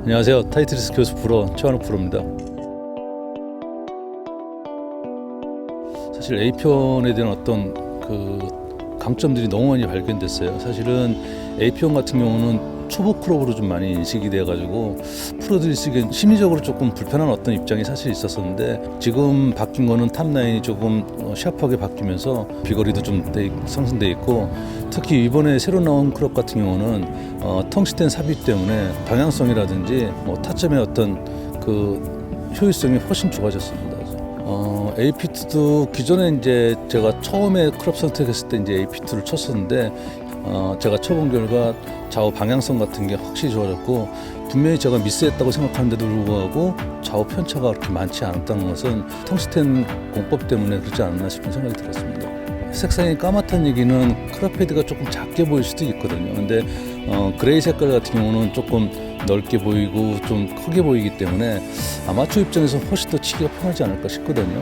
안녕하세요. 타이틀리스트 교수 프로 최환욱 프로입니다. 사실 A편에 대한 어떤 강점들이 너무 많이 발견됐어요. 사실은 A편 같은 경우는 초보 크롭으로 좀 많이 인식이 돼가지고 프로들이 쓰기엔 심리적으로 조금 불편한 어떤 입장이 사실 있었었는데, 지금 바뀐 거는 탑라인이 조금 샤프하게 바뀌면서 비거리도 좀 상승돼 있고, 특히 이번에 새로 나온 크롭 같은 경우는 텅스텐 삽입 때문에 방향성이라든지 타점의 어떤 효율성이 훨씬 좋아졌습니다. AP2도 기존에 이제 제가 처음에 크롭 선택했을 때 이제 AP2를 쳤었는데, 제가 쳐본 결과 좌우 방향성 같은 게 확실히 좋아졌고, 분명히 제가 미스했다고 생각하는데도 불구하고 좌우 편차가 그렇게 많지 않았다는 것은 텅스텐 공법 때문에 그렇지 않았나 싶은 생각이 들었습니다. 색상이 까맣다는 얘기는 크롭 헤드가 조금 작게 보일 수도 있거든요. 근데 그레이 색깔 같은 경우는 조금 넓게 보이고 좀 크게 보이기 때문에 아마추어 입장에서 훨씬 더 치기가 편하지 않을까 싶거든요.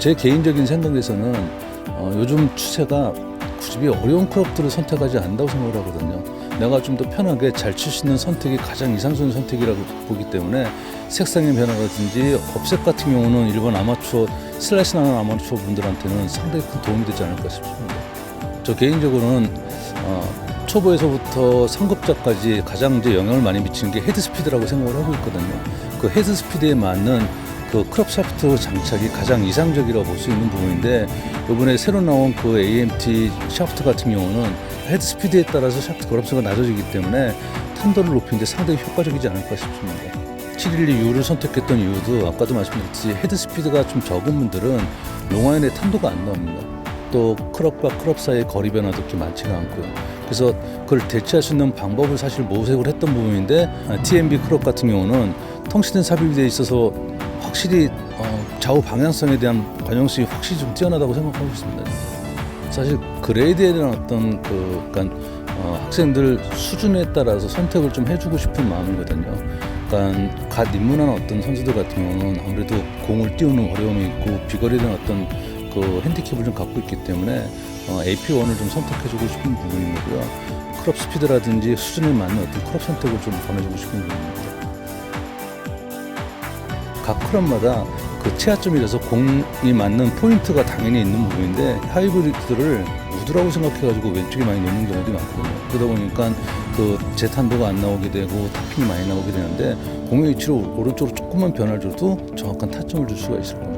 제 개인적인 생각에서는 요즘 추세가 굳이 어려운 크롭들을 선택하지 않는다고 생각을 하거든요. 내가 좀 더 편하게 잘 칠 수 있는 선택이 가장 이상적인 선택이라고 보기 때문에 색상의 변화라든지 업색 같은 경우는 일반 아마추어 슬라이스 나는 아마추어 분들한테는 상당히 큰 도움이 되지 않을까 싶습니다. 저 개인적으로는 초보에서부터 상급자까지 가장 이제 영향을 많이 미치는 게 헤드 스피드라고 생각을 하고 있거든요. 그 헤드 스피드에 맞는 크롭 샤프트 장착이 가장 이상적이라고 볼 수 있는 부분인데, 이번에 새로 나온 AMT 샤프트 같은 경우는 헤드 스피드에 따라서 샤프트 거랍수가 낮아지기 때문에 탄도를 높이는데 상당히 효과적이지 않을까 싶습니다. 712U를 선택했던 이유도 아까도 말씀드렸듯이 헤드 스피드가 좀 적은 분들은 롱아이언의 탄도가 안 나옵니다. 또 크롭과 크롭 사이의 거리 변화도 그렇게 많지가 않고요. 그래서 그걸 대체할 수 있는 방법을 사실 모색을 했던 부분인데, TMB 크롭 같은 경우는 텅스텐 삽입이 돼 있어서 확실히 좌우 방향성에 대한 관용성이 확실히 좀 뛰어나다고 생각하고 있습니다. 사실 그레이드에 대한 어떤 학생들 수준에 따라서 선택을 좀 해주고 싶은 마음이거든요. 그러니까 갓 입문한 어떤 선수들 같은 경우는 아무래도 공을 띄우는 어려움이 있고 비거리에 대한 어떤 핸디캡을 좀 갖고 있기 때문에 AP1을 좀 선택해주고 싶은 부분이고요. 크롭 스피드라든지 수준에 맞는 어떤 크롭 선택을 좀 권해주고 싶은 부분입니다. 각 크롭마다 체하점이라서 공이 맞는 포인트가 당연히 있는 부분인데, 하이브리드를 우드라고 생각해가지고 왼쪽에 많이 놓는 경우도 많거든요. 그러다 보니까 재탄도가 안 나오게 되고 탑핑이 많이 나오게 되는데, 공의 위치를 오른쪽으로 조금만 변화를 줘도 정확한 타점을 줄 수가 있을 겁니다.